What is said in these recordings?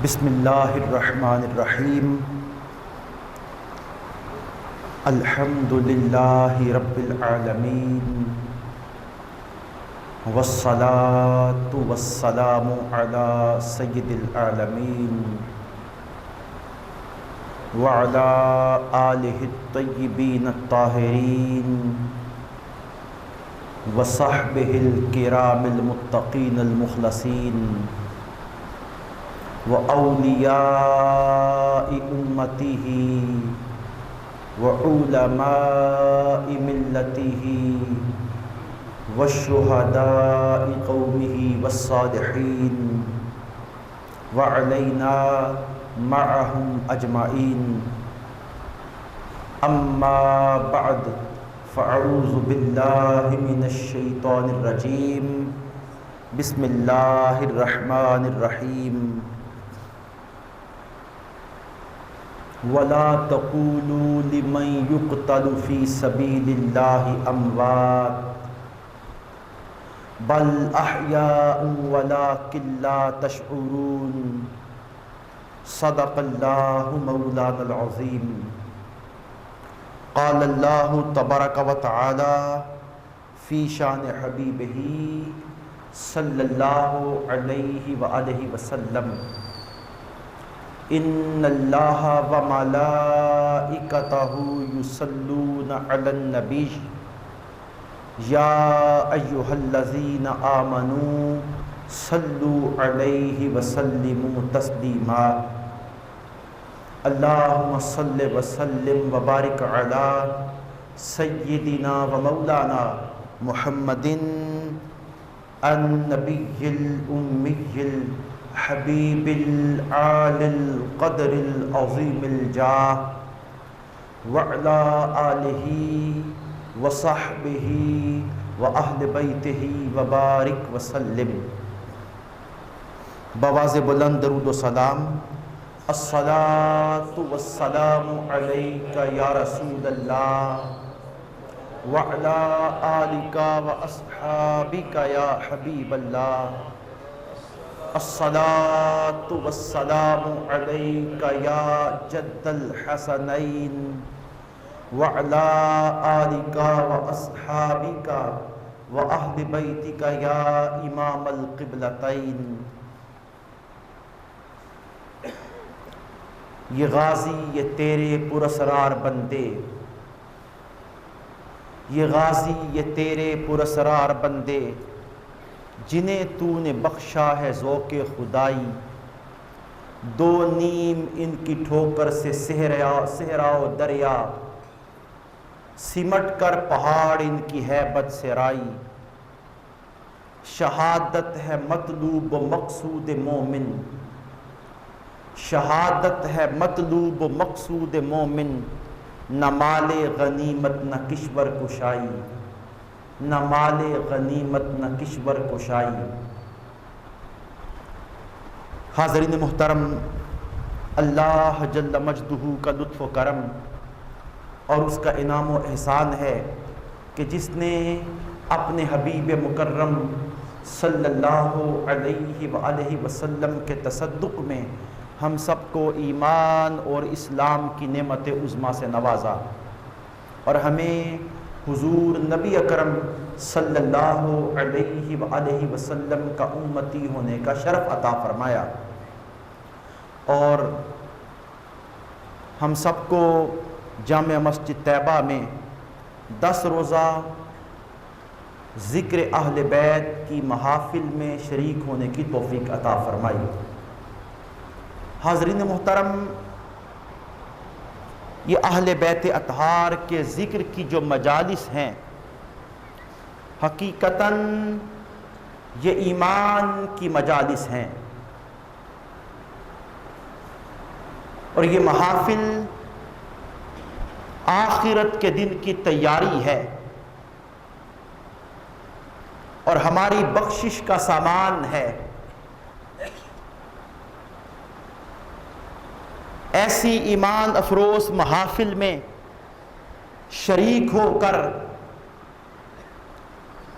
بسم اللہ الرحمن الرحیم الحمد للہ رب العالمین والصلاة والسلام علی سید العالمین وعلی آلہ الطیبین الطاہرین وصحبہ الکرام المتقین المخلصین وأولیاء أمته وعلماء ملته والشهداء قومه والصالحين وعلينا معهم أجمعين. أما بعد فأعوذ بالله من الشيطان الرجيم. بسم الله الرحمن الرحيم. وَلَا تَقُولُوا لِمَنْ يُقْتَلُ فِي سَبِيلِ اللَّهِ أَمْوَاتٌ بَلْ أَحْيَاءٌ وَلَكِنْ لَا تَشْعُرُونَ. صدق اللہ مولانا العظیم. قال اللہ تبارک و تعالی فی شان حبیبہ صلی اللہ علیہ وآلہ وسلم ان اللہ وملائکتہ یصلون علی النبی یا ایہا الذین آمنوا صلوا علیہ وسلموا تسلیما. اللہم صل وسلم وبارک علی سیدنا ومولانا محمد النبی الامی حبیب العالی القدر العظیم الجاہ وعلی آلہ وصحبہ واہل بیتہ وبارک وسلم. بواز بلند درود و سلام. الصلاۃ والسلام علیک یا رسول اللہ وعلی آلک واصحابک یا حبیب اللہ. الصلاۃ والسلام علیک یا جد الحسنین وعلی آلک واصحابک واہل بیتک یا امام القبلتین. یہ غازی یہ تیرے پراسرار بندے، یہ غازی یہ تیرے پراسرار بندے جنہیں تو نے بخشا ہے ذوق خدائی. دو نیم ان کی ٹھوکر سے صحرا و دریا سمٹ کر پہاڑ ان کی ہیبت سے رائی. شہادت ہے مطلوب و مقصود مومن، شہادت ہے مطلوب و مقصود مومن. نہ مال غنیمت نہ کشور کشائی، نہ مال غنیمت نہ کشور کشائی. حاضرین محترم، اللہ جل مجدہ کا لطف و کرم اور اس کا انعام و احسان ہے کہ جس نے اپنے حبیب مکرم صلی اللہ علیہ وآلہ وسلم کے تصدق میں ہم سب کو ایمان اور اسلام کی نعمت عظمیٰ سے نوازا اور ہمیں حضور نبی اکرم صلی اللہ علیہ وآلہ وسلم کا امتی ہونے کا شرف عطا فرمایا. اور ہم سب کو جامع مسجد طیبہ میں 10 روزہ ذکر اہل بیت کی محافل میں شریک ہونے کی توفیق عطا فرمائی. حاضرین محترم، یہ اہل بیت اطہار کے ذکر کی جو مجالس ہیں حقیقتاً یہ ایمان کی مجالس ہیں، اور یہ محافل آخرت کے دن کی تیاری ہے اور ہماری بخشش کا سامان ہے. ایسی ایمان افروز محافل میں شریک ہو کر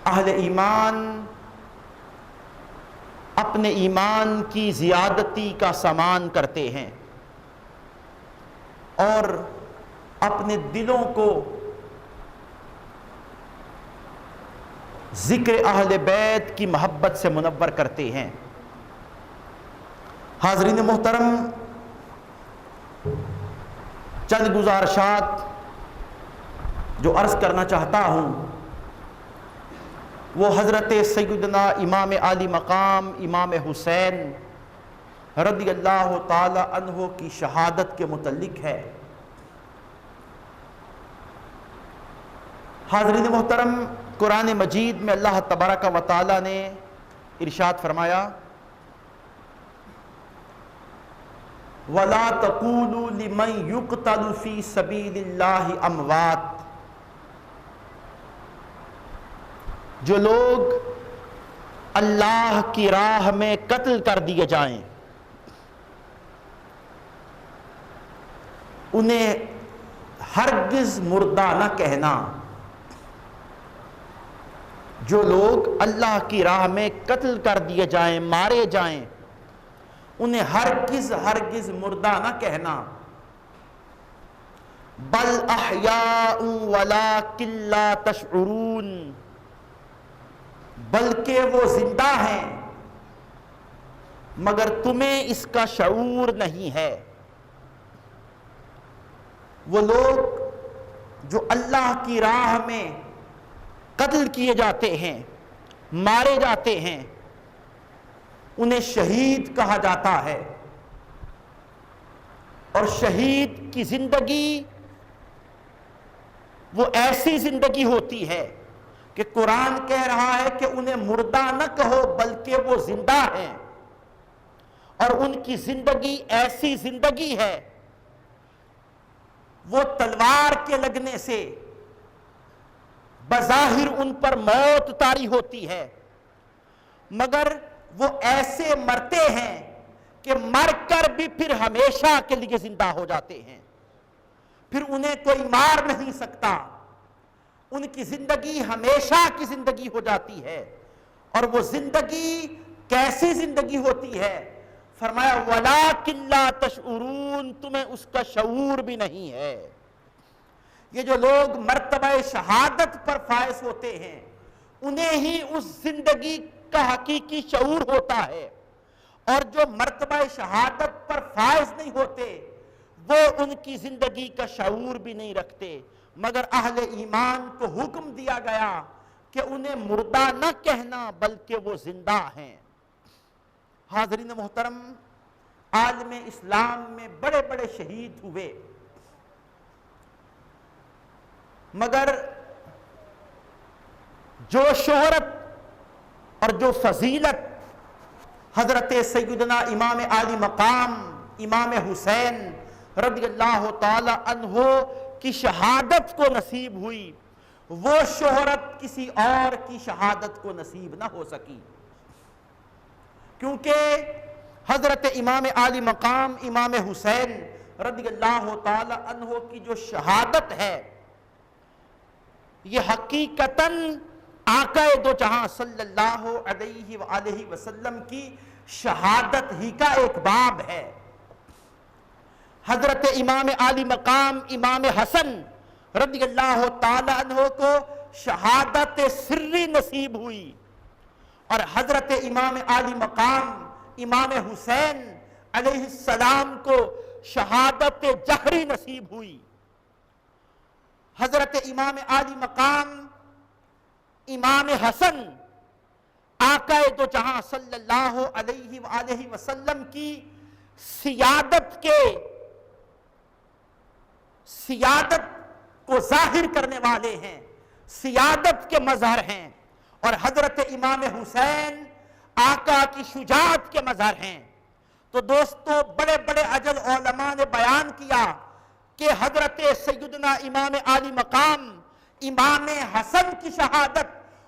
اہل ایمان اپنے ایمان کی زیادتی کا سامان کرتے ہیں اور اپنے دلوں کو ذکر اہل بیت کی محبت سے منور کرتے ہیں۔ حاضرین محترم، چند گزارشات جو عرض کرنا چاہتا ہوں وہ حضرت سیدنا امام عالی مقام امام حسین رضی اللہ تعالی عنہ کی شہادت کے متعلق ہے۔ حاضرین محترم، قرآن مجید میں اللہ تبارک و تعالی نے ارشاد فرمایا وَلَا تَقُولُوا لِمَنْ يُقْتَلُ فِي سَبِيلِ اللَّهِ أَمْوَاتٌ، جو لوگ اللہ کی راہ میں قتل کر دیے جائیں انہیں ہرگز مردہ نہ کہنا۔ جو لوگ اللہ کی راہ میں قتل کر دیے جائیں، مارے جائیں، انہیں ہرگز مردہ نہ کہنا۔ بل احیاء ولکن لا تشعرون، بلکہ وہ زندہ ہیں مگر تمہیں اس کا شعور نہیں ہے۔ وہ لوگ جو اللہ کی راہ میں قتل کیے جاتے ہیں، مارے جاتے ہیں، انہیں شہید کہا جاتا ہے۔ اور شہید کی زندگی وہ ایسی زندگی ہوتی ہے کہ قرآن کہہ رہا ہے کہ انہیں مردہ نہ کہو بلکہ وہ زندہ ہیں، اور ان کی زندگی ایسی زندگی ہے وہ تلوار کے لگنے سے بظاہر ان پر موت طاری ہوتی ہے مگر وہ ایسے مرتے ہیں کہ مر کر بھی پھر ہمیشہ کے لیے زندہ ہو جاتے ہیں، پھر انہیں کوئی مار نہیں سکتا، ان کی زندگی ہمیشہ کی زندگی ہو جاتی ہے۔ اور وہ زندگی کیسی زندگی ہوتی ہے؟ فرمایا وَلَٰكِن لَا تَشْعُرُونَ، تمہیں اس کا شعور بھی نہیں ہے۔ یہ جو لوگ مرتبہ شہادت پر فائز ہوتے ہیں انہیں ہی اس زندگی کا حقیقی شعور ہوتا ہے، اور جو مرتبہ شہادت پر فائز نہیں ہوتے وہ ان کی زندگی کا شعور بھی نہیں رکھتے، مگر اہل ایمان کو حکم دیا گیا کہ انہیں مردہ نہ کہنا بلکہ وہ زندہ ہیں۔ حاضرین محترم، عالم اسلام میں بڑے بڑے شہید ہوئے مگر جو شہرت اور جو فضیلت حضرت سیدنا امام عالی مقام امام حسین رضی اللہ تعالی عنہ کی شہادت کو نصیب ہوئی، وہ شہرت کسی اور کی شہادت کو نصیب نہ ہو سکی، کیونکہ حضرت امام عالی مقام امام حسین رضی اللہ تعالی عنہ کی جو شہادت ہے یہ حقیقتاً آقا دو جہاں صلی اللہ علیہ وآلہ وسلم کی شہادت ہی کا ایک باب ہے۔ حضرت امام عالی مقام امام حسن رضی اللہ تعالی عنہ کو شہادت سری نصیب ہوئی، اور حضرت امام عالی مقام امام حسین علیہ السلام کو شہادت جہری نصیب ہوئی۔ حضرت امام عالی مقام امام حسن آقا دو جہاں صلی اللہ علیہ وآلہ وسلم کی سیادت کو ظاہر کرنے والے ہیں، سیادت کے مظہر ہیں، اور حضرت امام حسین آقا کی شجاعت کے مظہر ہیں۔ تو دوستو، بڑے بڑے اجل علماء نے بیان کیا کہ حضرت سیدنا امام عالی مقام امام حسن کی شہادت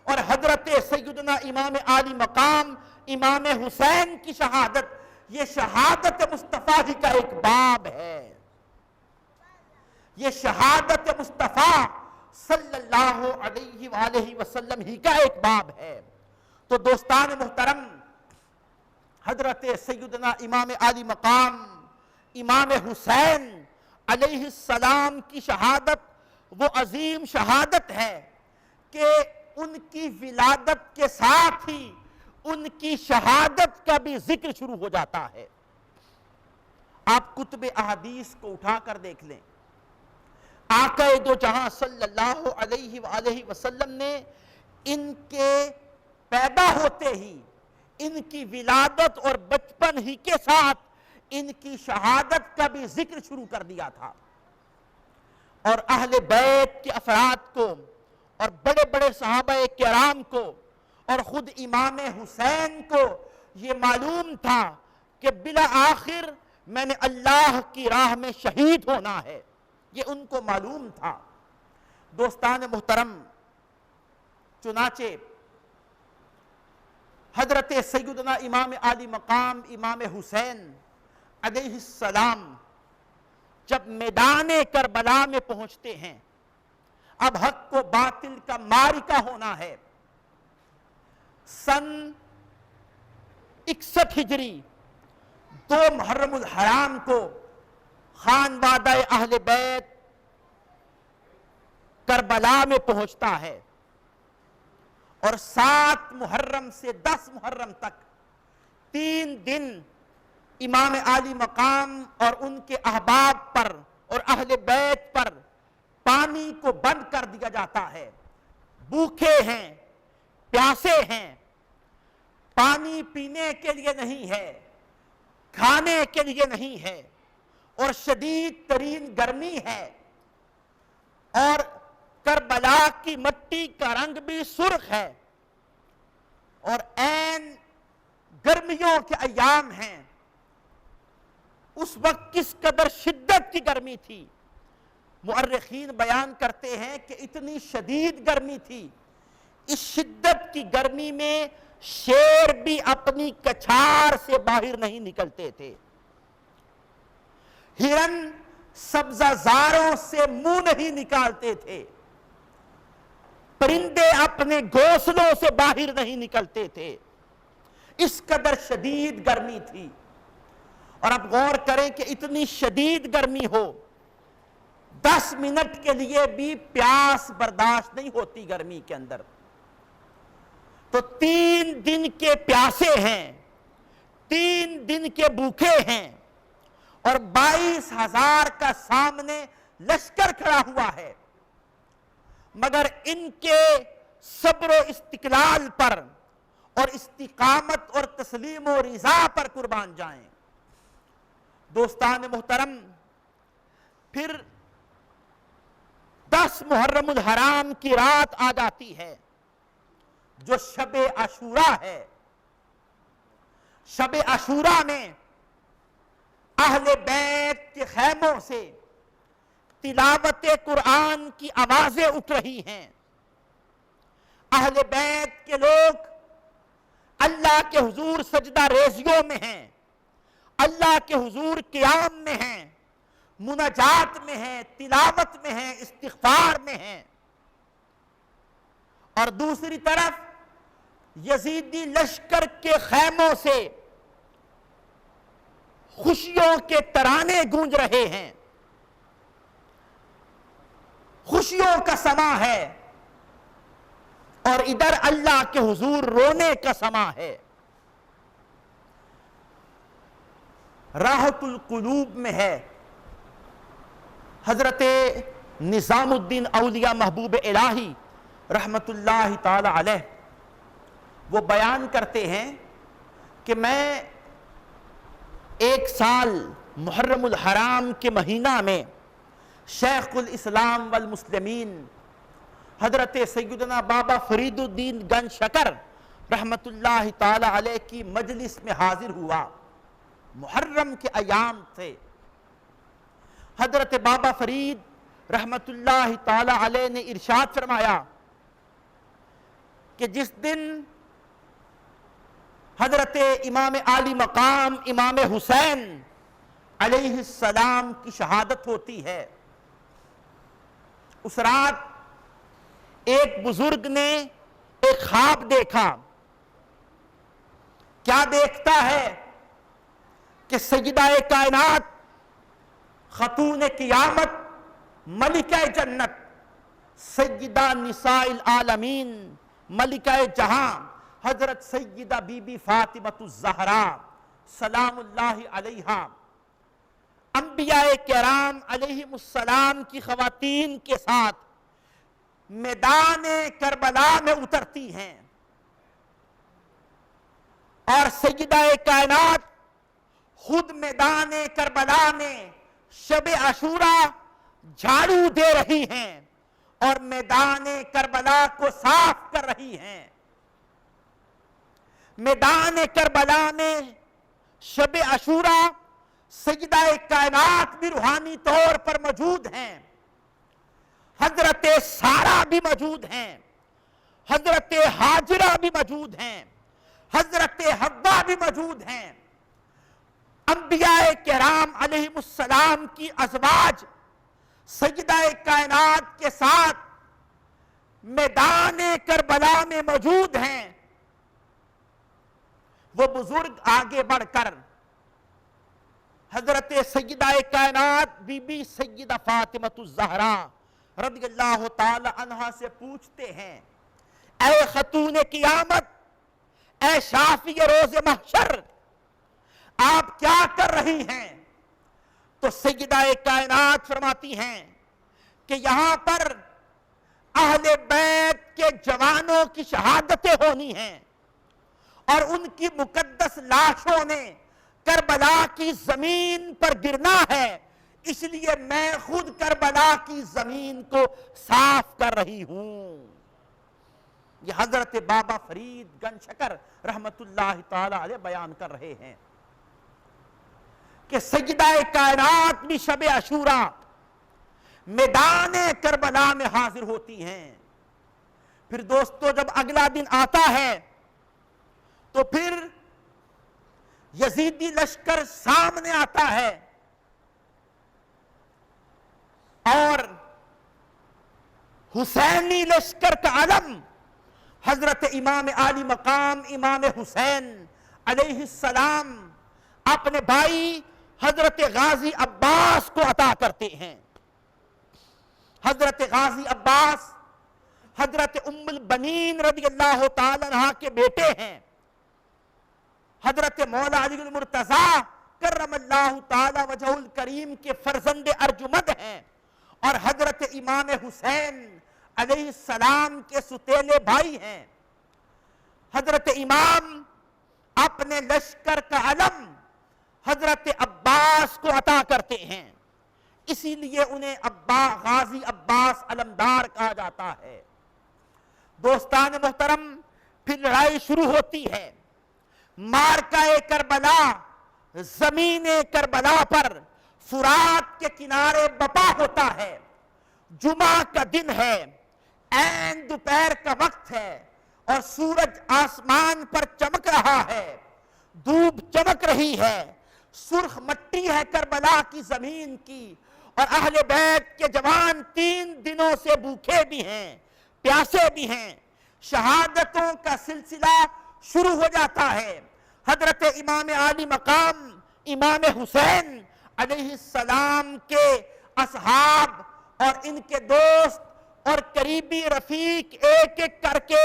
اور حضرت سیدنا امام عالی مقام امام حسین کی شہادت یہ شہادت مصطفیٰ ہی کا ایک باب ہے، یہ شہادت مصطفیٰ صلی اللہ علیہ وآلہ وسلم ہی کا ایک باب ہے۔ تو دوستان محترم، حضرت سیدنا امام عالی مقام امام حسین علیہ السلام کی شہادت وہ عظیم شہادت ہے کہ ان کی ولادت کے ساتھ ہی ان کی شہادت کا بھی ذکر شروع ہو جاتا ہے۔ آپ کتب احادیث کو اٹھا کر دیکھ لیں، آقا دو جہاں صلی اللہ علیہ وآلہ وسلم نے ان کے پیدا ہوتے ہی، ان کی ولادت اور بچپن ہی کے ساتھ ان کی شہادت کا بھی ذکر شروع کر دیا تھا، اور اہل بیت کے افراد کو اور بڑے بڑے صحابہ کرام کو اور خود امام حسین کو یہ معلوم تھا کہ بالآخر میں نے اللہ کی راہ میں شہید ہونا ہے، یہ ان کو معلوم تھا۔ دوستان محترم، چنانچہ حضرت سیدنا امام عالی مقام امام حسین علیہ السلام جب میدان کربلا میں پہنچتے ہیں، اب حق و باطل کا معرکہ ہونا ہے۔ سن 61 ہجری 2 محرم الحرام کو خانوادہ اہل بیت کربلا میں پہنچتا ہے، اور 7 محرم سے 10 محرم تک 3 دن امام عالی مقام اور ان کے احباب پر اور اہل بیت پر پانی کو بند کر دیا جاتا ہے۔ بھوکے ہیں، پیاسے ہیں، پانی پینے کے لیے نہیں ہے، کھانے کے لیے نہیں ہے، اور شدید ترین گرمی ہے، اور کربلا کی مٹی کا رنگ بھی سرخ ہے، اور عین گرمیوں کے ایام ہیں۔ اس وقت کس قدر شدت کی گرمی تھی، مؤرخین بیان کرتے ہیں کہ اتنی شدید گرمی تھی، اس شدت کی گرمی میں شیر بھی اپنی کچھار سے باہر نہیں نکلتے تھے، ہرن سبزہ زاروں سے منہ نہیں نکالتے تھے، پرندے اپنے گھونسلوں سے باہر نہیں نکلتے تھے، اس قدر شدید گرمی تھی۔ اور اب غور کریں کہ اتنی شدید گرمی ہو، 10 منٹ کے لیے بھی پیاس برداشت نہیں ہوتی گرمی کے اندر، تو 3 دن کے پیاسے ہیں، 3 دن کے بھوکے ہیں، اور 22,000 کا سامنے لشکر کھڑا ہوا ہے، مگر ان کے صبر و استقلال پر اور استقامت اور تسلیم و رضا پر قربان جائیں۔ دوستان محترم، پھر 10 محرم الحرام کی رات آ جاتی ہے جو شب عاشوراء ہے۔ شب عاشوراء میں اہل بیت کے خیموں سے تلاوت قرآن کی آوازیں اٹھ رہی ہیں، اہل بیت کے لوگ اللہ کے حضور سجدہ ریزیوں میں ہیں، اللہ کے حضور قیام میں ہیں، مناجات میں ہیں، تلاوت میں ہیں، استغفار میں ہیں، اور دوسری طرف یزیدی لشکر کے خیموں سے خوشیوں کے ترانے گونج رہے ہیں، خوشیوں کا سما ہے، اور ادھر اللہ کے حضور رونے کا سما ہے۔ راحت القلوب میں ہے، حضرت نظام الدین اولیاء محبوب الہی رحمت اللہ تعالی علیہ وہ بیان کرتے ہیں کہ میں 1 سال محرم الحرام کے مہینہ میں شیخ الاسلام والمسلمین حضرت سیدنا بابا فرید الدین گنج شکر رحمت اللہ تعالی علیہ کی مجلس میں حاضر ہوا۔ محرم کے ایام تھے، حضرت بابا فرید رحمت اللہ تعالی علیہ نے ارشاد فرمایا کہ جس دن حضرت امام عالی مقام امام حسین علیہ السلام کی شہادت ہوتی ہے، اس رات ایک بزرگ نے ایک خواب دیکھا کیا دیکھتا ہے کہ سیدہ کائنات، خاتون قیامت، ملکہ جنت، سیدہ نساء العالمین، ملکہ جہاں، حضرت سیدہ بی بی فاطمہ الزہراء سلام اللہ علیہا، انبیاء کرام علیہم السلام کی خواتین کے ساتھ میدان کربلا میں اترتی ہیں، اور سیدہ کائنات خود میدان کربلا میں شب عاشوراء جھاڑو دے رہی ہیں اور میدان کربلا کو صاف کر رہی ہیں۔ میدان کربلا میں شب عاشوراء سیدہ کائنات بھی روحانی طور پر موجود ہیں، حضرت سارہ بھی موجود ہیں، حضرت ہاجرہ بھی موجود ہیں، حضرت حوا بھی موجود ہیں۔ انبیاء کرام علیہم السلام کی ازواج سیدہ کائنات کے ساتھ میدان کربلا میں موجود ہیں۔ وہ بزرگ آگے بڑھ کر حضرت سیدہ کائنات بی بی سیدہ فاطمہ الزہراء رضی اللہ تعالی عنہا سے پوچھتے ہیں، اے خاتون قیامت، اے شافی روز محشر، آپ کیا کر رہی ہیں؟ تو سیدہ کائنات فرماتی ہیں کہ یہاں پر اہل بیت کے جوانوں کی شہادتیں ہونی ہیں اور ان کی مقدس لاشوں نے کربلا کی زمین پر گرنا ہے، اس لیے میں خود کربلا کی زمین کو صاف کر رہی ہوں۔ یہ حضرت بابا فرید گنج شکر رحمت اللہ تعالی علیہ بیان کر رہے ہیں کہ سیدہ کائنات بھی شب عاشوراء میدان کربلا میں حاضر ہوتی ہیں۔ پھر دوستو جب اگلا دن آتا ہے تو پھر یزیدی لشکر سامنے آتا ہے اور حسینی لشکر کا علم حضرت امام عالی مقام امام حسین علیہ السلام اپنے بھائی حضرت غازی عباس کو عطا کرتے ہیں۔ حضرت غازی عباس حضرت ام البنین رضی اللہ تعالی عنہ کے بیٹے ہیں، حضرت مولا علی المرتضیٰ کرم اللہ تعالی وجہ الکریم کے فرزند ارجمند ہیں، اور حضرت امام حسین علیہ السلام کے ستیلے بھائی ہیں۔ حضرت امام اپنے لشکر کا علم حضرت عباس کو عطا کرتے ہیں، اسی لیے انہیں غازی عباس علمدار کہا جاتا ہے۔ دوستان محترم، پھر لڑائی شروع ہوتی ہے۔ مارکہ کربلا، زمین کربلا پر فرات کے کنارے بپا ہوتا ہے۔ جمعہ کا دن ہے، عین دوپہر کا وقت ہے اور سورج آسمان پر چمک رہا ہے، دھوپ چمک رہی ہے، سرخ مٹی ہے کربلا کی زمین کی، اور اہل بیت کے جوان 3 دنوں سے بھوکے بھی ہیں، پیاسے بھی ہیں۔ شہادتوں کا سلسلہ شروع ہو جاتا ہے۔ حضرت امام عالی مقام امام حسین علیہ السلام کے اصحاب اور ان کے دوست اور قریبی رفیق ایک ایک کر کے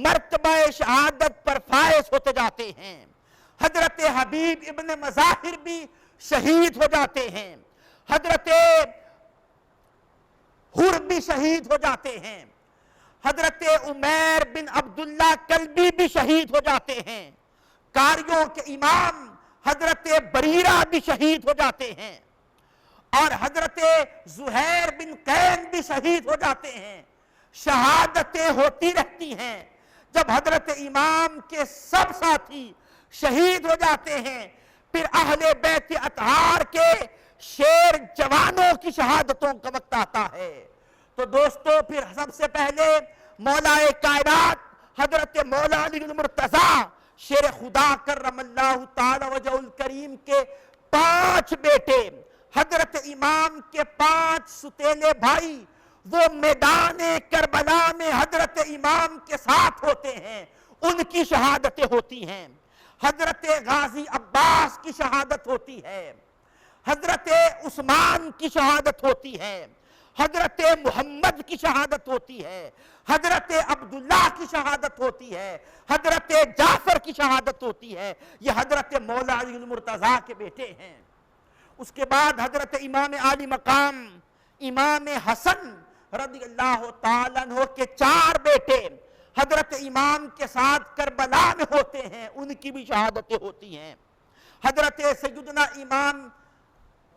مرتبہ شہادت پر فائز ہوتے جاتے ہیں۔ حضرت حبیب ابن مظاہر بھی شہید ہو جاتے ہیں، حضرت حر بھی شہید ہو جاتے ہیں، حضرت عمیر بن عبداللہ کلبی بھی شہید ہو جاتے ہیں، قاریوں کے امام حضرت بریرہ بھی شہید ہو جاتے ہیں، اور حضرت زہیر بن قین بھی شہید ہو جاتے ہیں۔ شہادتیں ہوتی رہتی ہیں۔ جب حضرت امام کے سب ساتھی شہید ہو جاتے ہیں، پھر اہل بیت اطہار کے شیر جوانوں کی شہادتوں کا وقت آتا ہے۔ تو دوستو، پھر سب سے پہلے مولا کائنات حضرت مولا علی المرتضیٰ شیر خدا کرم اللہ تعالی وجہ الکریم کے 5 بیٹے، حضرت امام کے 5 ستیلے بھائی، وہ میدان کربلا میں حضرت امام کے ساتھ ہوتے ہیں، ان کی شہادتیں ہوتی ہیں۔ حضرت غازی عباس کی شہادت ہوتی ہے، حضرت عثمان کی شہادت ہوتی ہے، حضرت محمد کی شہادت ہوتی ہے، حضرت عبداللہ کی شہادت ہوتی ہے، حضرت جعفر کی شہادت ہوتی ہے، یہ حضرت مولا علی المرتضیٰ کے بیٹے ہیں۔ اس کے بعد حضرت امام عالی مقام امام حسن رضی اللہ تعالیٰ عنہ کے 4 بیٹے حضرت امام کے ساتھ کربلا میں ہوتے ہیں، ان کی بھی شہادتیں ہوتی ہیں۔ حضرت سیدنا امام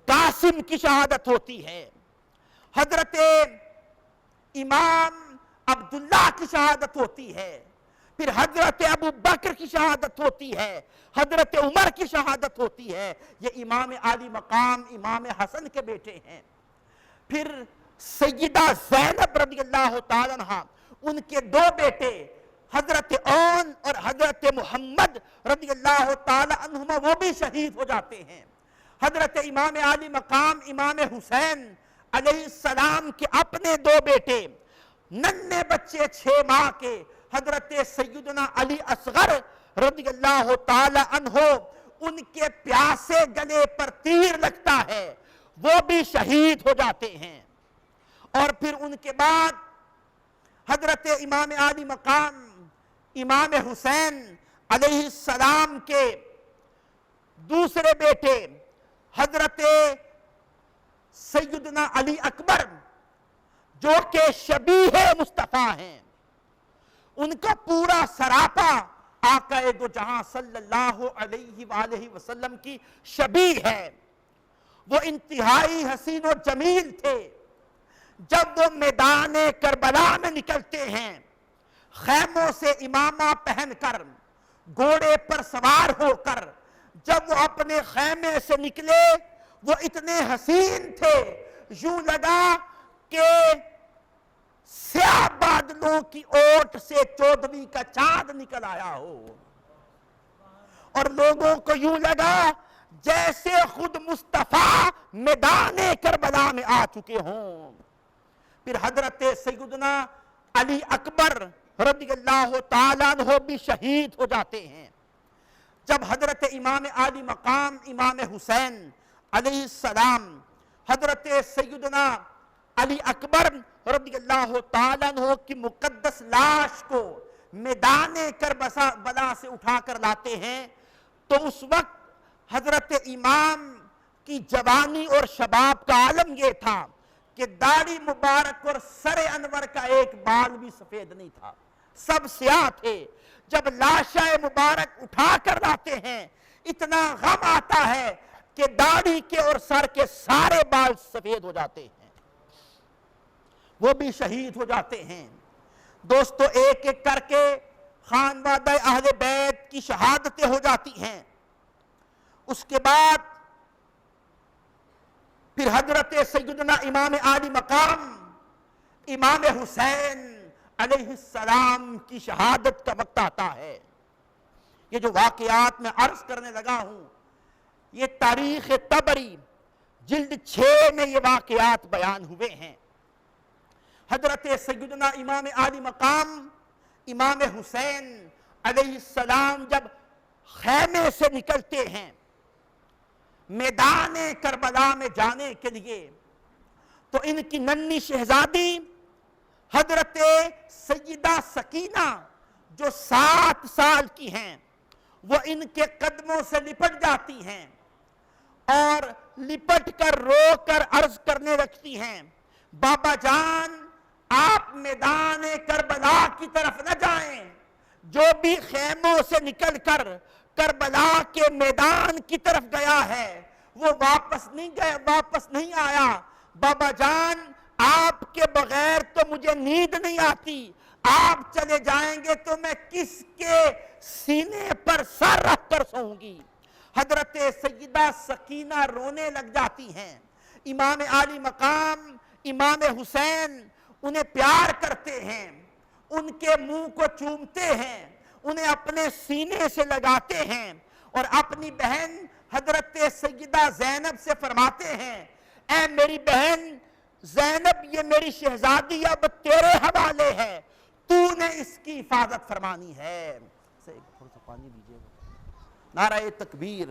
قاسم کی شہادت ہوتی ہے، حضرت امام عبداللہ کی شہادت ہوتی ہے، پھر حضرت ابو بکر کی شہادت ہوتی ہے، حضرت عمر کی شہادت ہوتی ہے۔ یہ امام عالی مقام امام حسن کے بیٹے ہیں۔ پھر سیدہ زینب رضی اللہ تعالیٰ عنہ، ان کے 2 بیٹے حضرت اون اور حضرت محمد رضی اللہ تعالیٰ عنہما، وہ بھی شہید ہو جاتے ہیں۔ حضرت امام عالی مقام امام حسین علیہ السلام کے اپنے 2 بیٹے ننھے بچے 6 ماہ کے حضرت سیدنا علی اصغر رضی اللہ تعالی عنہ، ان کے پیاسے گلے پر تیر لگتا ہے، وہ بھی شہید ہو جاتے ہیں۔ اور پھر ان کے بعد حضرت امام عالی مقام امام حسین علیہ السلام کے دوسرے بیٹے حضرت سیدنا علی اکبر، جو کہ شبیہ مصطفیٰ ہیں، ان کا پورا سراپا آقا دو جہاں صلی اللہ علیہ وآلہ وسلم کی شبیہ ہے۔ وہ انتہائی حسین و جمیل تھے۔ جب وہ میدان کربلا میں نکلتے ہیں، خیموں سے امامہ پہن کر، گھوڑے پر سوار ہو کر جب وہ اپنے خیمے سے نکلے، وہ اتنے حسین تھے، یوں لگا کہ سیاہ بادلوں کی اوٹ سے 14ویں کا چاند نکل آیا ہو، اور لوگوں کو یوں لگا جیسے خود مصطفیٰ میدان کربلا میں آ چکے ہوں۔ پھر حضرت سیدنا علی اکبر رضی اللہ تعالیٰ عنہ بھی شہید ہو جاتے ہیں۔ جب حضرت امام عالی مقام امام حسین علیہ السلام حضرت سیدنا علی اکبر رضی اللہ تعالیٰ عنہ کی مقدس لاش کو میدان کربلا سے اٹھا کر لاتے ہیں، تو اس وقت حضرت امام کی جوانی اور شباب کا عالم یہ تھا کہ داڑھی مبارک اور سر انور کا ایک بال بھی سفید نہیں تھا، سب سیاہ تھے۔ جب لاشہ مبارک اٹھا کر لاتے ہیں، اتنا غم آتا ہے کہ داڑھی کے اور سر کے سارے بال سفید ہو جاتے ہیں، وہ بھی شہید ہو جاتے ہیں۔ دوستو، ایک ایک کر کے خانوادہ اہل بیت کی شہادتیں ہو جاتی ہیں۔ اس کے بعد پھر حضرت سیدنا امام عالی مقام امام حسین علیہ السلام کی شہادت کا وقت آتا ہے۔ یہ جو واقعات میں عرض کرنے لگا ہوں، یہ تاریخ طبری جلد 6 میں یہ واقعات بیان ہوئے ہیں۔ حضرت سیدنا امام عالی مقام امام حسین علیہ السلام جب خیمے سے نکلتے ہیں میدان کربلا میں جانے کے لیے، تو ان کی ننھی شہزادی حضرت سیدہ سکینہ جو 7 سال کی ہیں، وہ ان کے قدموں سے لپٹ جاتی ہیں اور لپٹ کر رو کر عرض کرنے لگتی ہیں، بابا جان آپ میدان کربلا کی طرف نہ جائیں، جو بھی خیموں سے نکل کر کربلا کے میدان کی طرف گیا ہے وہ واپس نہیں آیا۔ بابا جان آپ کے بغیر تو مجھے نیند نہیں آتی، آپ چلے جائیں گے تو میں کس کے سینے پر سر رکھ کر سوؤں گی۔ حضرت سیدہ سکینہ رونے لگ جاتی ہیں۔ امام عالی مقام امام حسین انہیں پیار کرتے ہیں، ان کے منہ کو چومتے ہیں، انہیں اپنے سینے سے لگاتے ہیں، اور اپنی بہن حضرت سیدہ زینب سے فرماتے ہیں، اے میری بہن زینب، یہ میری شہزادی اب تیرے حوالے ہے، تو نے اس کی حفاظت فرمانی ہے۔ تھوڑا سا پانی دیجیے گا۔ نعرہ تکبیر،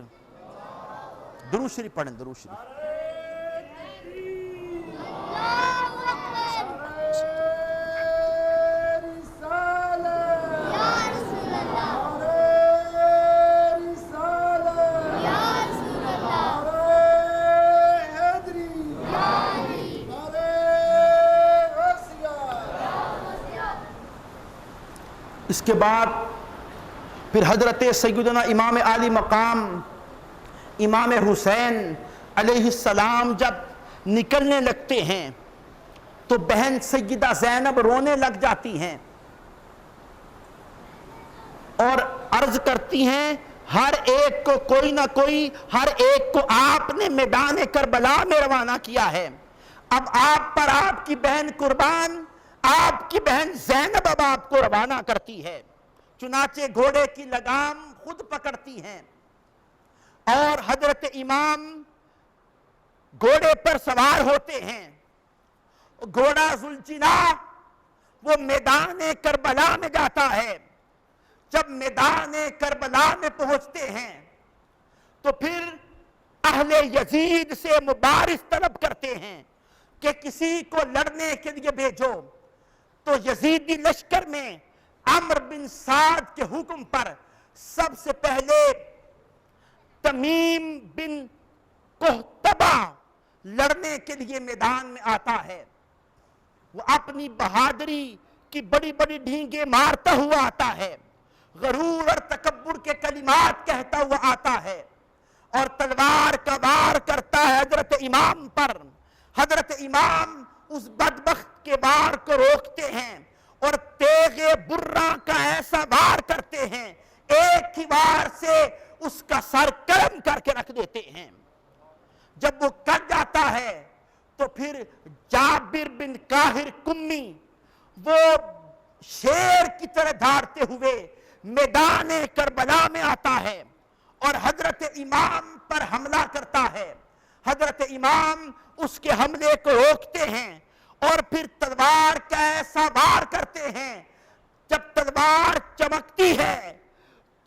درود شریف پڑھیں، درود شریف۔ اس کے بعد پھر حضرت سیدنا امام عالی مقام امام حسین علیہ السلام جب نکلنے لگتے ہیں تو بہن سیدہ زینب رونے لگ جاتی ہیں اور عرض کرتی ہیں ہر ایک کو کوئی نہ کوئی، ہر ایک کو آپ نے میدان کربلا میں روانہ کیا ہے، اب آپ پر آپ کی بہن قربان، آپ کی بہن زینب اب آپ کو روانہ کرتی ہے۔ چنانچہ گھوڑے کی لگام خود پکڑتی ہیں اور حضرت امام گھوڑے پر سوار ہوتے ہیں۔ گھوڑا ذوالجناح وہ میدان کربلا میں جاتا ہے۔ جب میدان کربلا میں پہنچتے ہیں تو پھر اہل یزید سے مبارز طلب کرتے ہیں کہ کسی کو لڑنے کے لیے بھیجو، تو یزیدی لشکر میں عمرو بن سعد کے حکم پر سب سے پہلے تمیم بن قحطبہ لڑنے کے لیے میدان میں آتا ہے۔ وہ اپنی بہادری کی بڑی بڑی ڈھینگیں مارتا ہوا آتا ہے، غرور اور تکبر کے کلمات کہتا ہوا آتا ہے اور تلوار کا وار کرتا ہے حضرت امام پر۔ حضرت امام اس بدبخت کے وار کو روکتے ہیں اور تیغ برہ کا ایسا وار کرتے ہیں، ایک ہی وار سے اس کا سر قلم کر کے رکھ دیتے ہیں۔ جب وہ کٹ جاتا ہے تو پھر جابر بن قاہر کمی وہ شیر کی طرح دھاڑتے ہوئے میدان کربلا میں آتا ہے اور حضرت امام پر حملہ کرتا ہے۔ حضرت امام اس کے حملے کو روکتے ہیں اور پھر تلوار کا ایسا وار کرتے ہیں، جب تلوار چمکتی ہے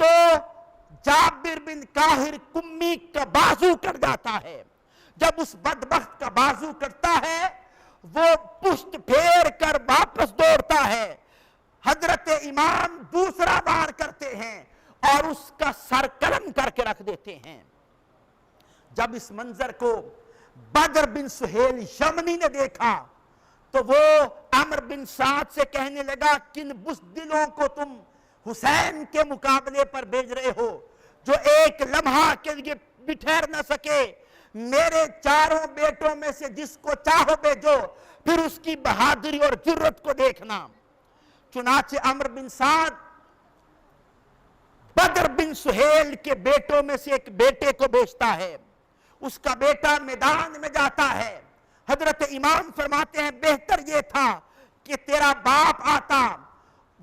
تو جابر بن قاہر کمی کا بازو کٹ جاتا ہے۔ جب اس بدبخت کا بازو کٹتا ہے وہ پشت پھیر کر واپس دوڑتا ہے۔ حضرت امام دوسرا وار کرتے ہیں اور اس کا سر قلم کر کے رکھ دیتے ہیں۔ جب اس منظر کو بدر بن سہیل یمنی نے دیکھا تو وہ عمرو بن سعد سے کہنے لگا کن بزدلوں کو تم حسین کے مقابلے پر بھیج رہے ہو جو ایک لمحہ کے لیے بھی ٹھہر نہ سکے، میرے چاروں بیٹوں میں سے جس کو چاہو بھیجو، پھر اس کی بہادری اور جرت کو دیکھنا۔ چنانچہ عمرو بن سعد بدر بن سہیل کے بیٹوں میں سے ایک بیٹے کو بھیجتا ہے، اس کا بیٹا میدان میں جاتا ہے۔ حضرت امام فرماتے ہیں بہتر یہ تھا کہ تیرا باپ آتا،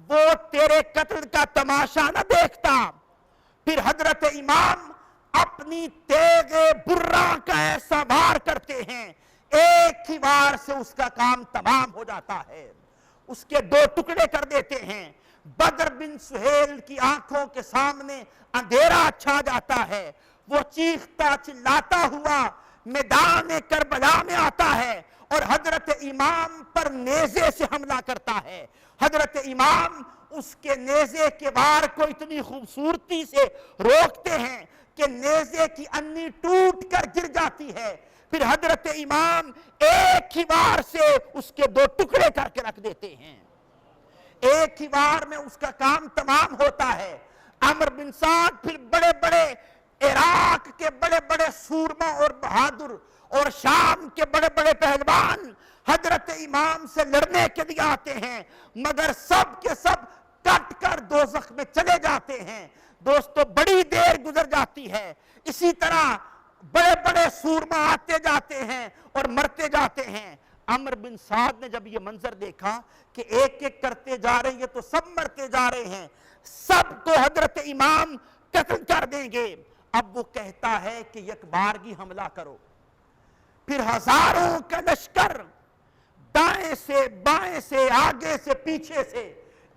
وہ تیرے قتل کا تماشا نہ دیکھتا۔ پھر حضرت امام اپنی تیغ برہ کا ایسا وار کرتے ہیں، ایک ہی وار سے اس کا کام تمام ہو جاتا ہے، اس کے دو ٹکڑے کر دیتے ہیں۔ بدر بن سہیل کی آنکھوں کے سامنے اندھیرا چھا جاتا ہے، وہ چیختا چلاتا ہوا میدان کربلا میں آتا ہے اور حضرت امام پر نیزے سے حملہ کرتا ہے۔ حضرت امام اس کے نیزے کے وار کو اتنی خوبصورتی سے روکتے ہیں کہ نیزے کی انی ٹوٹ کر گر جاتی ہے۔ پھر حضرت امام ایک ہی وار سے اس کے دو ٹکڑے کر کے رکھ دیتے ہیں، ایک ہی وار میں اس کا کام تمام ہوتا ہے۔ عمرو بن سعد پھر بڑے بڑے عراق کے بڑے بڑے سورما اور بہادر اور شام کے بڑے بڑے پہلوان حضرت امام سے لڑنے کے لیے آتے ہیں، مگر سب کے سب کٹ کر دوزخ میں چلے جاتے ہیں۔ دوستو بڑی دیر گزر جاتی ہے، اسی طرح بڑے بڑے سورما آتے جاتے ہیں اور مرتے جاتے ہیں۔ عمرو بن سعد نے جب یہ منظر دیکھا کہ ایک ایک کرتے جا رہے ہیں، یہ تو سب مرتے جا رہے ہیں، سب کو حضرت امام قتل کر دیں گے، اب وہ کہتا ہے کہ یک بارگی حملہ کرو۔ پھر ہزاروں کا لشکر دائیں سے بائیں سے آگے سے پیچھے سے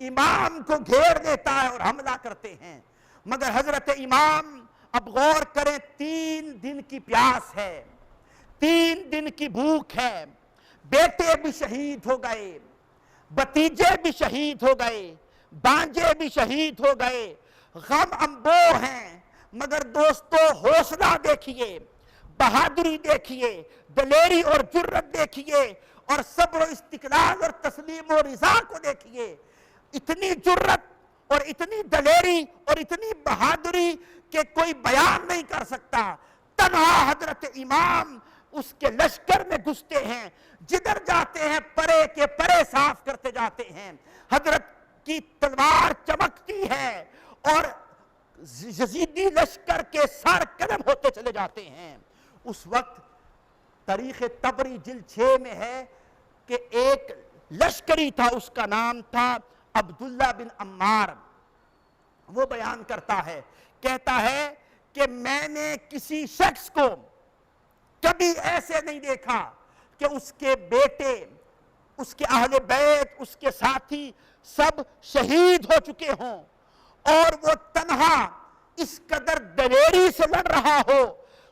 امام کو گھیر دیتا ہے اور حملہ کرتے ہیں۔ مگر حضرت امام اب غور کریں، 3 دن کی پیاس ہے، 3 دن کی بھوک ہے، بیٹے بھی شہید ہو گئے، بتیجے بھی شہید ہو گئے، بانجے بھی شہید ہو گئے، غم انبو ہیں، مگر دوستو حوصلہ دیکھیے، بہادری دیکھیے، دلیری اور جرت دیکھیے، اور صبر و استقلال اور تسلیم و رضا کو دیکھیے۔ اتنی جرت اور اتنی دلیری اور اتنی بہادری کہ کوئی بیان نہیں کر سکتا۔ تنہا حضرت امام اس کے لشکر میں گھستے ہیں، جدھر جاتے ہیں پرے کے پرے صاف کرتے جاتے ہیں۔ حضرت کی تلوار چمکتی ہے اور یزیدی لشکر کے سر قدم ہوتے چلے جاتے ہیں۔ اس وقت تاریخ طبری جلد 6 میں ہے کہ ایک لشکری تھا، اس کا نام تھا عبداللہ بن عمار۔ وہ بیان کرتا ہے، کہتا ہے کہ میں نے کسی شخص کو کبھی ایسے نہیں دیکھا کہ اس کے بیٹے، اس کے اہل بیت، اس کے ساتھی سب شہید ہو چکے ہوں اور وہ تنہا اس قدر دلیری سے لڑ رہا ہو۔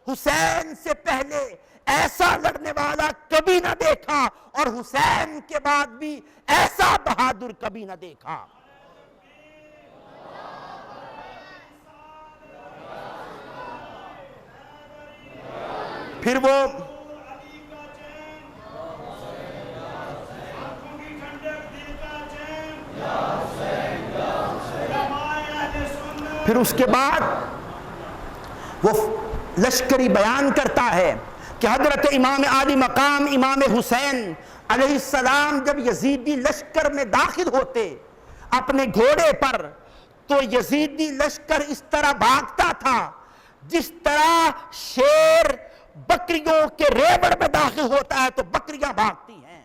حسین سے پہلے ایسا لڑنے والا کبھی نہ دیکھا اور حسین کے بعد بھی ایسا بہادر کبھی نہ دیکھا۔ پھر وہ پھر اس کے بعد وہ لشکری بیان کرتا ہے کہ حضرت امام عالی مقام امام حسین علیہ السلام جب یزیدی لشکر میں داخل ہوتے اپنے گھوڑے پر، تو یزیدی لشکر اس طرح بھاگتا تھا جس طرح شیر بکریوں کے ریوڑ میں داخل ہوتا ہے تو بکریاں بھاگتی ہیں۔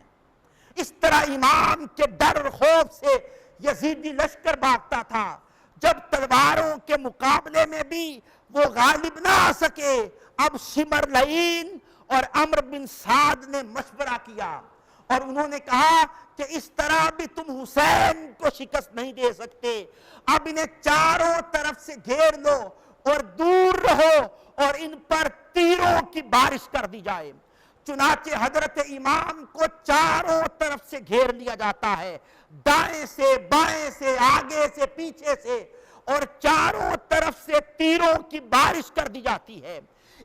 اس طرح امام کے ڈر اور خوف سے یزیدی لشکر بھاگتا تھا۔ جب تلواروں کے مقابلے میں بھی وہ غالب نہ آ سکے، اب شمر لعین اور عمر بن سعد نے مشورہ کیا اور انہوں نے کہا کہ اس طرح بھی تم حسین کو شکست نہیں دے سکتے، اب انہیں چاروں طرف سے گھیر لو اور دور رہو اور ان پر تیروں کی بارش کر دی جائے۔ چنانچہ حضرت امام کو چاروں طرف سے گھیر لیا جاتا ہے، دائیں سے بائیں سے آگے سے پیچھے سے، اور چاروں طرف سے تیروں کی بارش کر دی جاتی ہے۔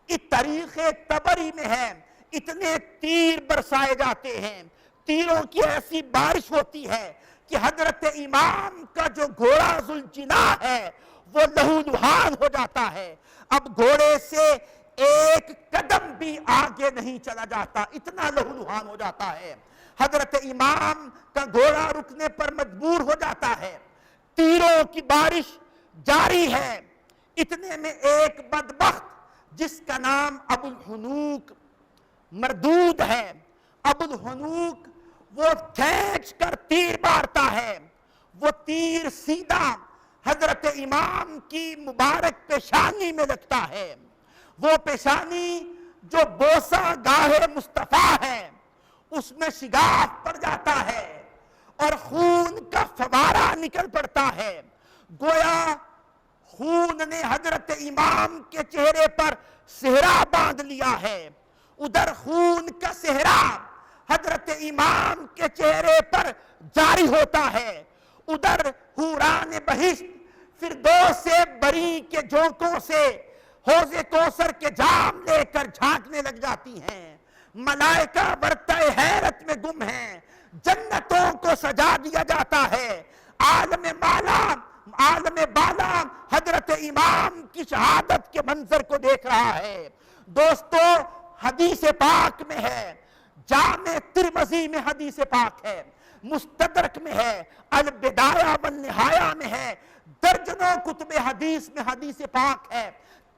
اس تاریخ طبری میں ہے، اتنے تیر برسائے جاتے ہیں، تیروں کی ایسی بارش ہوتی ہے کہ حضرت امام کا جو گھوڑا ذوالجناح ہے وہ لہو لہان ہو جاتا ہے، اب گھوڑے سے ایک قدم بھی آگے نہیں چلا جاتا، اتنا لہو لہان ہو جاتا ہے۔ حضرت امام کا گھوڑا رکنے پر مجبور ہو جاتا ہے، تیروں کی بارش جاری ہے۔ اتنے میں ایک بدبخت جس کا نام ابو الحنوک مردود ہے، ابو الحنوک وہ کھینچ کر تیر مارتا ہے، وہ تیر سیدھا حضرت امام کی مبارک پیشانی میں لگتا ہے۔ وہ پیشانی جو بوسہ گاہ مصطفیٰ ہے اس میں شگاف پڑ جاتا ہے اور خون کا فوارہ نکل پڑتا ہے، گویا خون نے حضرت امام کے چہرے پر صحرا باندھ لیا ہے۔ ادھر خون کا صحرا حضرت امام کے چہرے پر جاری ہوتا ہے، ادھر حوران بہشت فردوس سے بری کے جھونکوں سے حوض کوثر کے جام لے کر جھانکنے لگ جاتی ہیں، ملائکہ برتہ حیرت میں گم ہیں، جنتوں کو سجا دیا جاتا ہے، عالم بالا حضرت امام کی شہادت کے منظر کو دیکھ رہا ہے۔ دوستو حدیث پاک میں ہے، جامع ترمذی میں حدیث پاک ہے، مستدرک میں ہے، البدایہ والنہایہ میں ہے، درجنوں کتب حدیث میں حدیث پاک ہے۔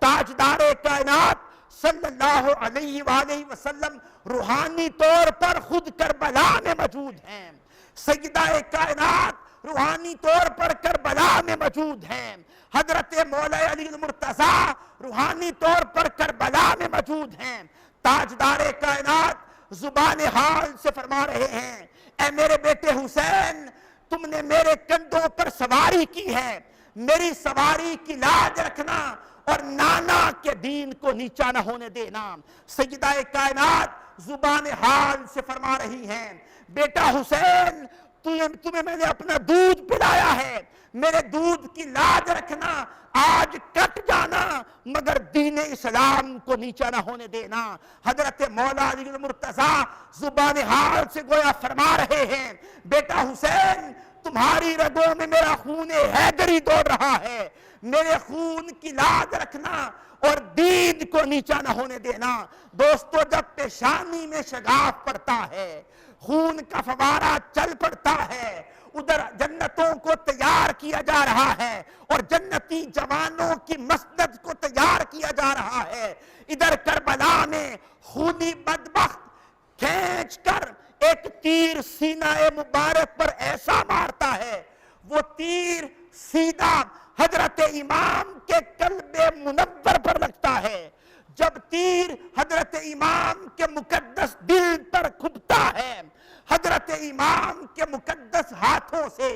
تاجدار کائنات صلی اللہ علیہ وآلہ وسلم روحانی طور پر خود کربلا میں موجود ہیں، سیدہ کائنات روحانی طور پر کربلا میں موجود ہیں، حضرت مولا علی المرتضیٰ روحانی طور پر کربلا میں موجود ہیں۔ تاجدار کائنات زبان حال سے فرما رہے ہیں، اے میرے بیٹے حسین، تم نے میرے کندھوں پر سواری کی ہے، میری سواری کی لاج رکھنا اور نانا کے دین کو نیچا نہ ہونے دینا۔ سیدہ کائنات زبان حال سے فرما رہی ہیں، بیٹا حسین تمہیں میں نے اپنا دودھ پلایا ہے، میرے دودھ کی لاج رکھنا، آج کٹ جانا مگر دین اسلام کو نیچا نہ ہونے دینا۔ حضرت مولا علی المرتضیٰ زبان حال سے گویا فرما رہے ہیں، بیٹا حسین تمہاری رگوں میں میرا خون حیدری دوڑ رہا ہے، میرے خون کی لاج رکھنا اور دین کو نیچا نہ ہونے دینا۔ دوستو جب پیشانی میں شگاف پڑتا ہے، خون کا فوارہ چل پڑتا ہے، ادھر جنتوں کو تیار کیا جا رہا ہے اور جنتی جوانوں کی مسند کو تیار کیا جا رہا ہے، ادھر کربلا میں خونی بدبخت کھینچ کر ایک تیر سینہ مبارک پر ایسا مارتا ہے، وہ تیر سیدھا حضرت امام کے قلب منور پر لگتا ہے۔ جب تیر حضرت امام کے مقدس دل پر کھپتا ہے، حضرت امام کے مقدس ہاتھوں سے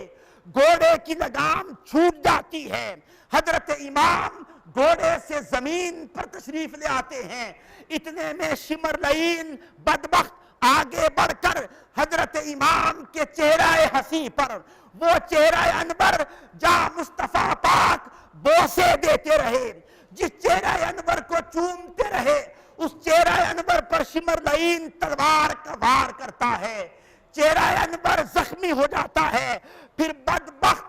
گھوڑے کی لگام چھوٹ جاتی ہے، حضرت امام گھوڑے سے زمین پر تشریف لے آتے ہیں۔ اتنے میں شمرلعین بدبخت آگے بڑھ کر حضرت امام کے چہرہ حسین پر، وہ چہرہ انور جہاں مصطفیٰ پاک بوسے دیتے رہے، جس چہرہ انور کو چومتے رہے، اس چہرہ انور پر شمرلعین تلوار کا وار کرتا ہے، چہرہ انور زخمی ہو جاتا ہے۔ پھر بدبخت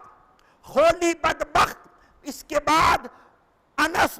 خولی بدبخت اس کے بعد انس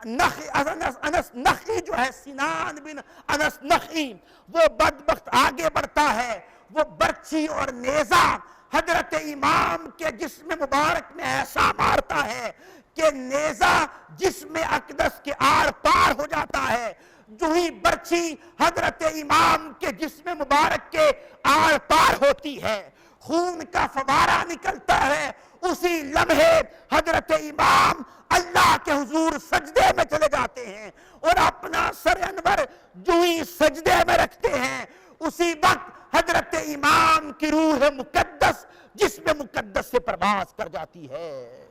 نخعی جو ہے، سنان بن انس نخعی، وہ بدبخت آگے بڑھتا ہے، وہ برچھی اور نیزہ حضرت امام کے جسم مبارک میں ایسا مارتا ہے کہ نیزہ جسم اقدس کے آر پار ہو جاتا ہے۔ جو ہی برچھی حضرت امام کے جسم مبارک کے آر پار ہوتی ہے، خون کا فوارہ نکلتا ہے، اسی لمحے حضرت امام اللہ کے حضور سجدے میں چلے جاتے ہیں اور اپنا سر انور جو ہی سجدے میں رکھتے ہیں، اسی وقت حضرت امام کی روح مقدس جسم مقدس سے پرواز کر جاتی ہے۔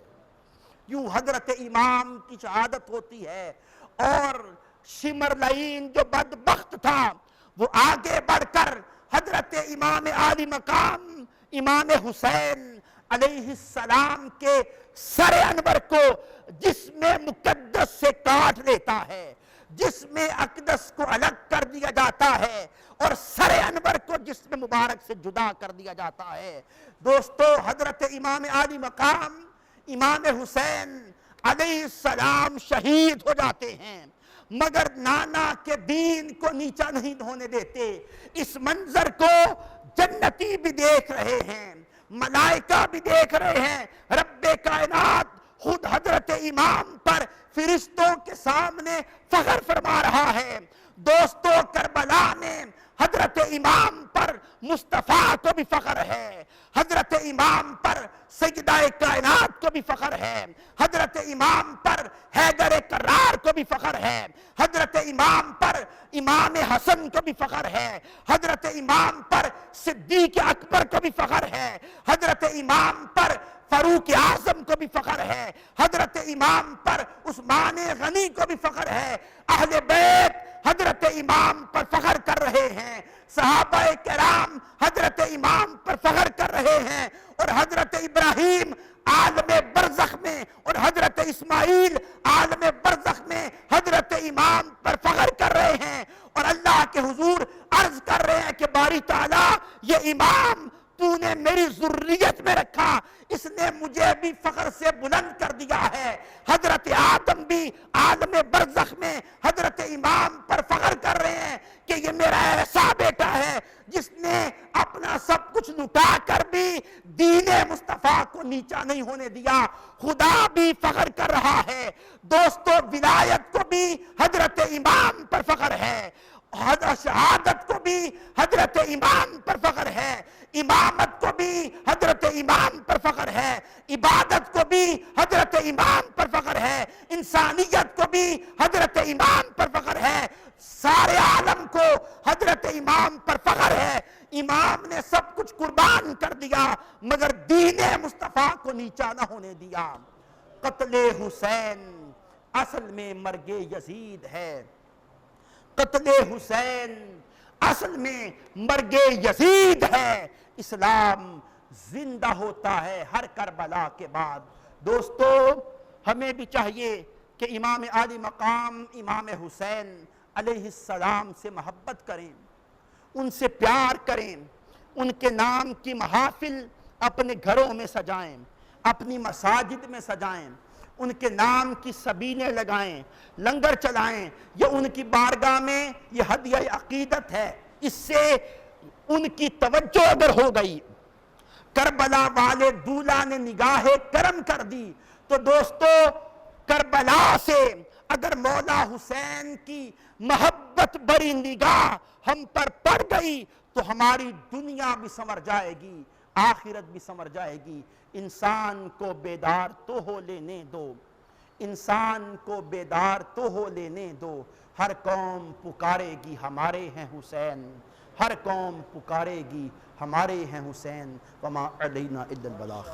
یوں حضرت امام کی شہادت ہوتی ہے اور شمرلعین جو بدبخت تھا وہ آگے بڑھ کر حضرت امام عالی مقام امام حسین علیہ السلام کے سر انور کو جسم مقدس سے کاٹ لیتا ہے، جسم اقدس کو الگ کر دیا جاتا ہے اور سر انور کو جسم مبارک سے جدا کر دیا جاتا ہے۔ دوستو حضرت امام عالی مقام امام حسین علیہ السلام شہید ہو جاتے ہیں، مگر نانا کے دین کو نیچا نہیں ہونے دیتے۔ اس منظر کو جنتی بھی دیکھ رہے ہیں، ملائکہ بھی دیکھ رہے ہیں، رب کائنات خود حضرت امام پر فرشتوں کے سامنے فخر فرما رہا ہے۔ دوستو کربلا میں حضرت امام پر مصطفیٰ کو بھی فخر ہے، حضرت امام پر سیدہ کائنات کو بھی فخر ہے، حضرت امام پر حیدر کرار کو بھی فخر ہے، حضرت امام پر امام حسن کو بھی فخر ہے، حضرت امام پر صدیق اکبر کو بھی فخر ہے، حضرت امام پر فاروق اعظم کو بھی فخر ہے، حضرت امام پر عثمان غنی کو بھی فخر ہے۔ اہل بیت حضرت امام پر فخر کر رہے ہیں، صحابہ کرام حضرت امام پر فخر کر رہے ہیں، اور حضرت ابراہیم عالم برزخ میں اور حضرت اسماعیل عالم برزخ میں حضرت امام پر فخر کر رہے ہیں، اور اللہ کے حضور عرض کر رہے ہیں کہ باری تعالیٰ یہ امام تو نے میری ذریت میں رکھا، اس نے مجھے بھی فخر سے بلند کر دیا ہے۔ حضرت آدم بھی عالم برزخ میں حضرت امام پر فخر کر رہے ہیں کہ یہ میرا ایسا بیٹا ہے جس نے اپنا سب کچھ لٹا کر بھی دین مصطفیٰ کو نیچا نہیں ہونے دیا۔ خدا بھی فخر کر رہا ہے۔ دوستو ولایت کو بھی حضرت امام پر فخر ہے، شہادت کو بھی حضرت امام پر فخر ہے، امامت کو بھی حضرت امام پر فخر ہے، عبادت کو بھی حضرت امام پر فخر ہے، انسانیت کو بھی حضرت امام پر فخر ہے، سارے عالم کو حضرت امام پر فخر ہے۔ امام نے سب کچھ قربان کر دیا مگر دین مصطفیٰ کو نیچا نہ ہونے دیا۔ قتل حسین اصل میں مرگ یزید ہے، قتل حسین اصل میں مرگ یزید ہے۔ اسلام زندہ ہوتا ہے ہر کربلا کے بعد۔ دوستو، ہمیں بھی چاہیے کہ امام عالی مقام امام حسین علیہ السلام سے محبت کریں، ان سے پیار کریں، ان کے نام کی محافل اپنے گھروں میں سجائیں، اپنی مساجد میں سجائیں، ان کے نام کی سبیلیں لگائیں، لنگر چلائیں۔ یہ ان کی بارگاہ میں یہ ہدیہ عقیدت ہے۔ اس سے ان کی توجہ اگر ہو گئی، کربلا والے دولہ نے نگاہ کرم کر دی، تو دوستو کربلا سے اگر مولا حسین کی محبت بری نگاہ ہم پر پڑ گئی تو ہماری دنیا بھی سنور جائے گی، آخرت بھی سنور جائے گی۔ انسان کو بیدار تو ہو لینے دو، انسان کو بیدار تو ہو لینے دو۔ ہر قوم پکارے گی ہمارے ہیں حسین، ہر قوم پکارے گی ہمارے ہیں حسین، وما علینا الا البلاغ۔